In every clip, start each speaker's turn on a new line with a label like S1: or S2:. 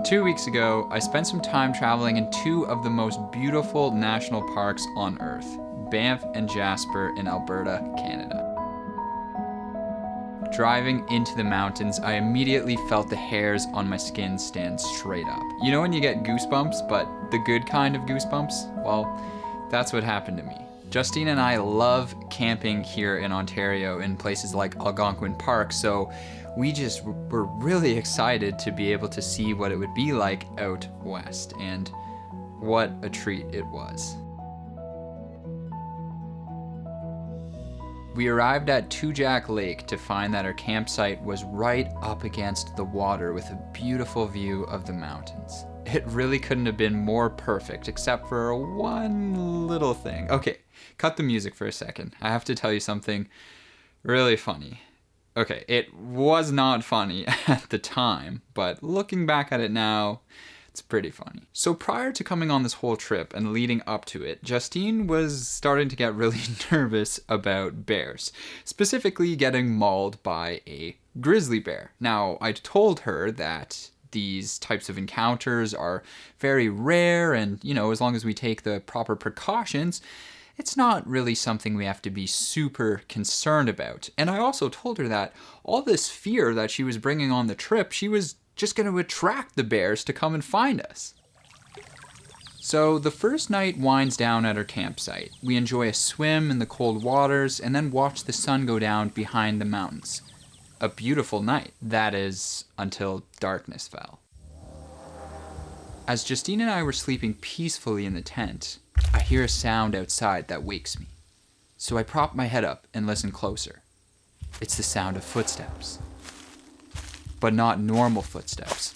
S1: 2 weeks ago, I spent some time traveling in two of the most beautiful national parks on Earth, Banff and Jasper in Alberta, Canada. Driving into the mountains, I immediately felt the hairs on my skin stand straight up. You know when you get goosebumps, but the good kind of goosebumps? Well, that's what happened to me. Justine and I love camping here in Ontario in places like Algonquin Park, so we just were really excited to be able to see what it would be like out west, and what a treat it was. We arrived at Two Jack Lake to find that our campsite was right up against the water with a beautiful view of the mountains. It really couldn't have been more perfect, except for one little thing. Okay, cut the music for a second. I have to tell you something really funny. Okay, it was not funny at the time, but looking back at it now, it's pretty funny. So prior to coming on this whole trip and leading up to it, Justine was starting to get really nervous about bears, specifically getting mauled by a grizzly bear. Now, I told her that these types of encounters are very rare and, as long as we take the proper precautions, it's not really something we have to be super concerned about. And I also told her that all this fear that she was bringing on the trip, she was just going to attract the bears to come and find us. So the first night winds down at our campsite. We enjoy a swim in the cold waters and then watch the sun go down behind the mountains. A beautiful night, that is, until darkness fell. As Justine and I were sleeping peacefully in the tent, I hear a sound outside that wakes me. So I prop my head up and listen closer. It's the sound of footsteps. But not normal footsteps.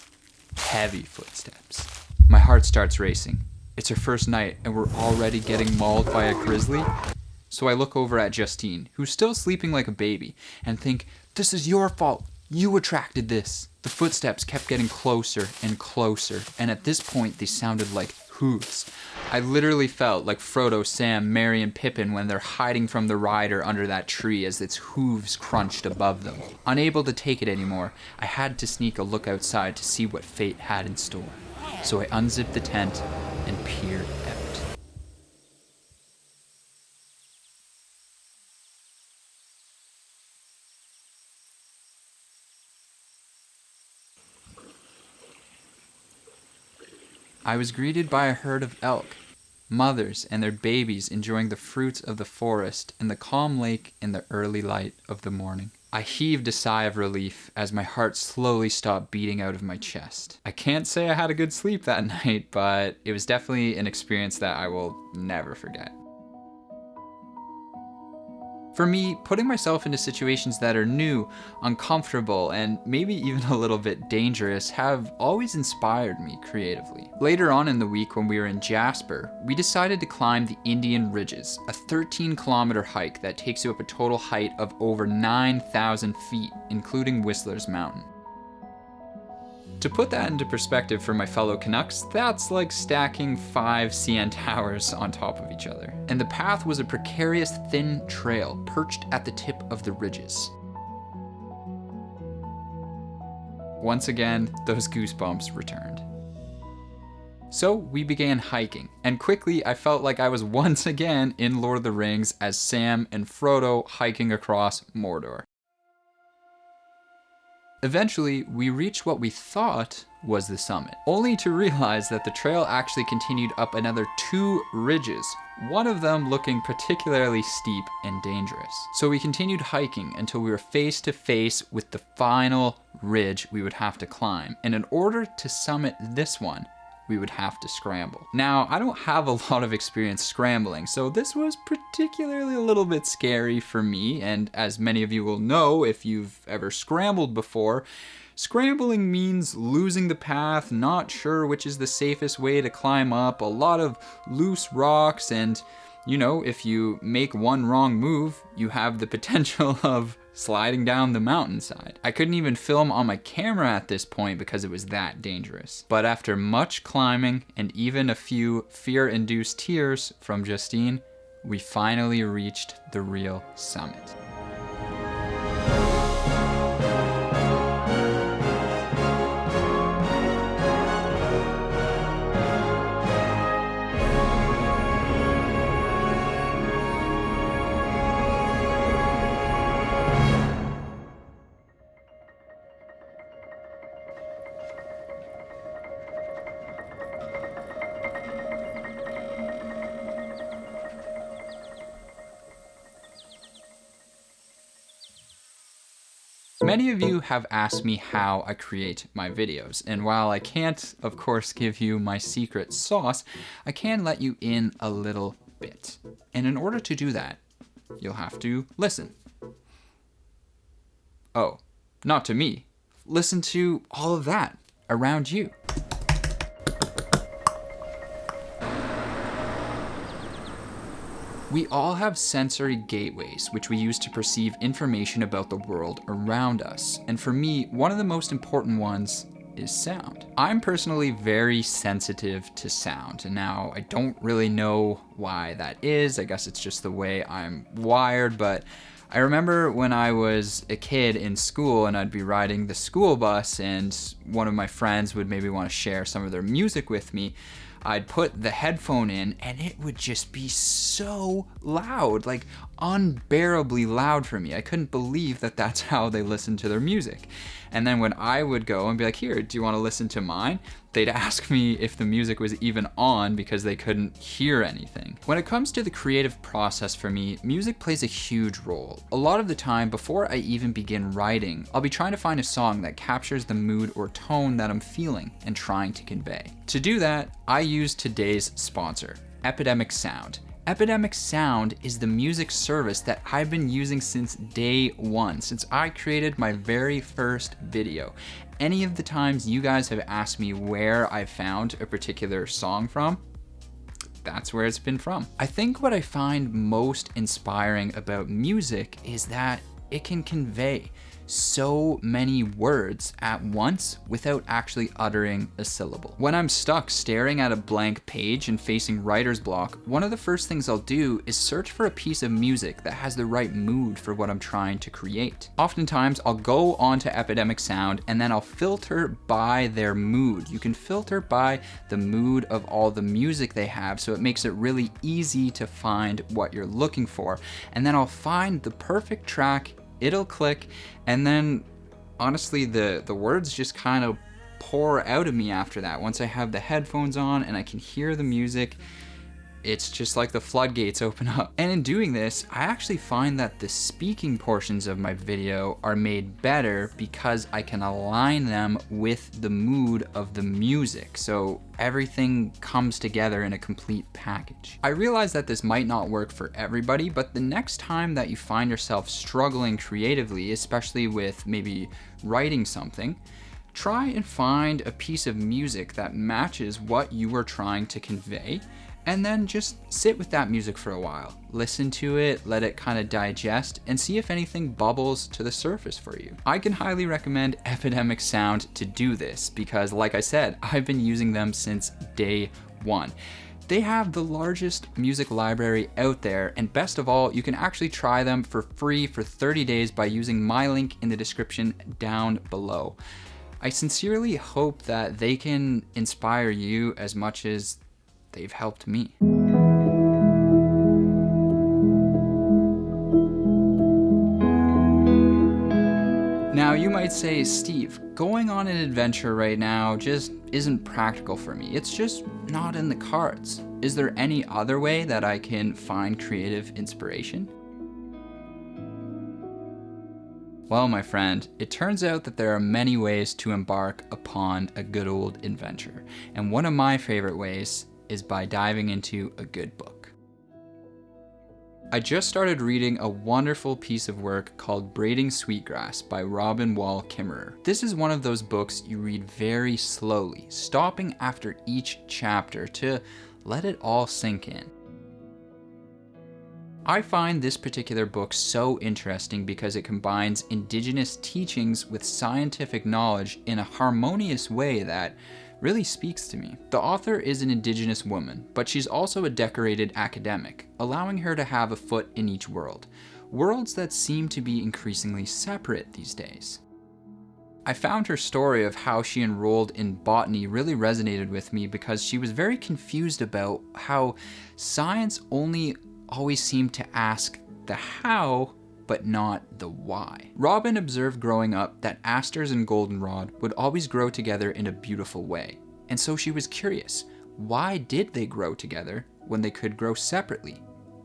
S1: Heavy footsteps. My heart starts racing. It's her first night and we're already getting mauled by a grizzly. So I look over at Justine, who's still sleeping like a baby, and think, this is your fault. You attracted this. The footsteps kept getting closer and closer, and at this point they sounded like hooves. I literally felt like Frodo, Sam, Merry, and Pippin when they're hiding from the rider under that tree as its hooves crunched above them. Unable to take it anymore, I had to sneak a look outside to see what fate had in store. So I unzipped the tent and peered out. I was greeted by a herd of elk, mothers and their babies enjoying the fruits of the forest and the calm lake in the early light of the morning. I heaved a sigh of relief as my heart slowly stopped beating out of my chest. I can't say I had a good sleep that night, but it was definitely an experience that I will never forget. For me, putting myself into situations that are new, uncomfortable, and maybe even a little bit dangerous have always inspired me creatively. Later on in the week when we were in Jasper, we decided to climb the Indian Ridges, a 13-kilometer hike that takes you up a total height of over 9,000 feet, including Whistler's Mountain. To put that into perspective for my fellow Canucks, that's like stacking 5 CN towers on top of each other. And the path was a precarious thin trail perched at the tip of the ridges. Once again, those goosebumps returned. So we began hiking, and quickly I felt like I was once again in Lord of the Rings as Sam and Frodo hiking across Mordor. Eventually, we reached what we thought was the summit, only to realize that the trail actually continued up another 2 ridges, one of them looking particularly steep and dangerous. So we continued hiking until we were face to face with the final ridge we would have to climb, and in order to summit this one, we would have to scramble. Now, I don't have a lot of experience scrambling, so this was particularly a little bit scary for me, and as many of you will know if you've ever scrambled before, scrambling means losing the path, not sure which is the safest way to climb up, a lot of loose rocks, and if you make one wrong move, you have the potential of sliding down the mountainside. I couldn't even film on my camera at this point because it was that dangerous. But after much climbing and even a few fear-induced tears from Justine, we finally reached the real summit. Many of you have asked me how I create my videos, and while I can't, of course, give you my secret sauce, I can let you in a little bit. And in order to do that, you'll have to listen. Oh, not to me. Listen to all of that around you. We all have sensory gateways, which we use to perceive information about the world around us. And for me, one of the most important ones is sound. I'm personally very sensitive to sound. And now I don't really know why that is. I guess it's just the way I'm wired, but I remember when I was a kid in school and I'd be riding the school bus and one of my friends would maybe want to share some of their music with me. I'd put the headphone in and it would just be so loud, like unbearably loud for me. I couldn't believe that that's how they listened to their music. And then when I would go and be like, here, do you want to listen to mine? They'd ask me if the music was even on because they couldn't hear anything. When it comes to the creative process for me, music plays a huge role. A lot of the time, before I even begin writing, I'll be trying to find a song that captures the mood or tone that I'm feeling and trying to convey. To do that, I use today's sponsor, Epidemic Sound. Epidemic Sound is the music service that I've been using since day one, since I created my very first video. Any of the times you guys have asked me where I found a particular song from, that's where it's been from. I think what I find most inspiring about music is that it can convey so many words at once without actually uttering a syllable. When I'm stuck staring at a blank page and facing writer's block, one of the first things I'll do is search for a piece of music that has the right mood for what I'm trying to create. Oftentimes, I'll go onto Epidemic Sound and then I'll filter by their mood. You can filter by the mood of all the music they have, so it makes it really easy to find what you're looking for. And then I'll find the perfect track, it'll click, and then honestly the words just kind of pour out of me after that. Once I have the headphones on and I can hear the music, it's just like the floodgates open up. And in doing this, I actually find that the speaking portions of my video are made better because I can align them with the mood of the music. So everything comes together in a complete package. I realize that this might not work for everybody, but the next time that you find yourself struggling creatively, especially with maybe writing something, try and find a piece of music that matches what you are trying to convey, and then just sit with that music for a while. Listen to it, let it kind of digest, and see if anything bubbles to the surface for you. I can highly recommend Epidemic Sound to do this because, like I said, I've been using them since day one. They have the largest music library out there, and best of all, you can actually try them for free for 30 days by using my link in the description down below. I sincerely hope that they can inspire you as much as they've helped me. Now you might say, Steve, going on an adventure right now just isn't practical for me. It's just not in the cards. Is there any other way that I can find creative inspiration? Well, my friend, it turns out that there are many ways to embark upon a good old adventure. And one of my favorite ways is by diving into a good book. I just started reading a wonderful piece of work called Braiding Sweetgrass by Robin Wall Kimmerer. This is one of those books you read very slowly, stopping after each chapter to let it all sink in. I find this particular book so interesting because it combines indigenous teachings with scientific knowledge in a harmonious way that really speaks to me. The author is an indigenous woman, but she's also a decorated academic, allowing her to have a foot in each world, worlds that seem to be increasingly separate these days. I found her story of how she enrolled in botany really resonated with me because she was very confused about how science only always seemed to ask the how, but not the why. Robin observed growing up that asters and goldenrod would always grow together in a beautiful way. And so she was curious, why did they grow together when they could grow separately?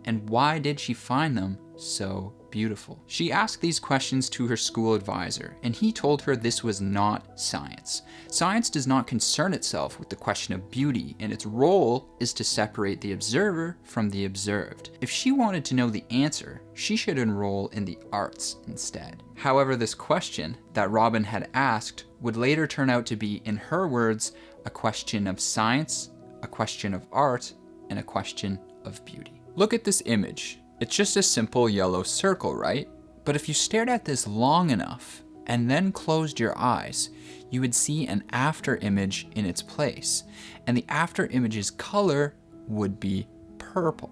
S1: And why did she find them so beautiful? beautiful? She asked these questions to her school advisor, and he told her this was not science. Science does not concern itself with the question of beauty, and its role is to separate the observer from the observed. If she wanted to know the answer, she should enroll in the arts instead. However, this question that Robin had asked would later turn out to be, in her words, a question of science, a question of art, and a question of beauty. Look at this image. It's just a simple yellow circle, right? But if you stared at this long enough and then closed your eyes, you would see an after image in its place, and the after image's color would be purple.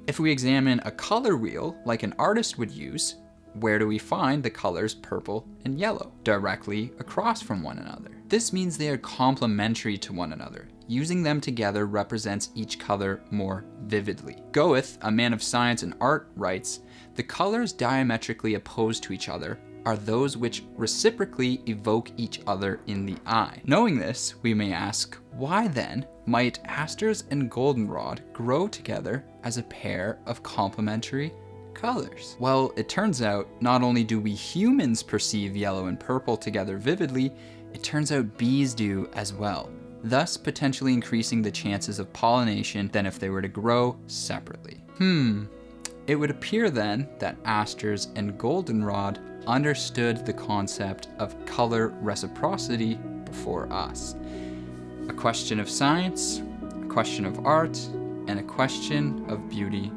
S1: If we examine a color wheel like an artist would use, where do we find the colors purple and yellow? Directly across from one another. This means they are complementary to one another. Using them together represents each color more vividly. Goethe, a man of science and art, writes, "The colors diametrically opposed to each other are those which reciprocally evoke each other in the eye." Knowing this, we may ask, why then might asters and goldenrod grow together as a pair of complementary colors? Well, it turns out not only do we humans perceive yellow and purple together vividly, it turns out bees do as well, thus potentially increasing the chances of pollination than if they were to grow separately. It would appear then that asters and goldenrod understood the concept of color reciprocity before us. A question of science, a question of art, and a question of beauty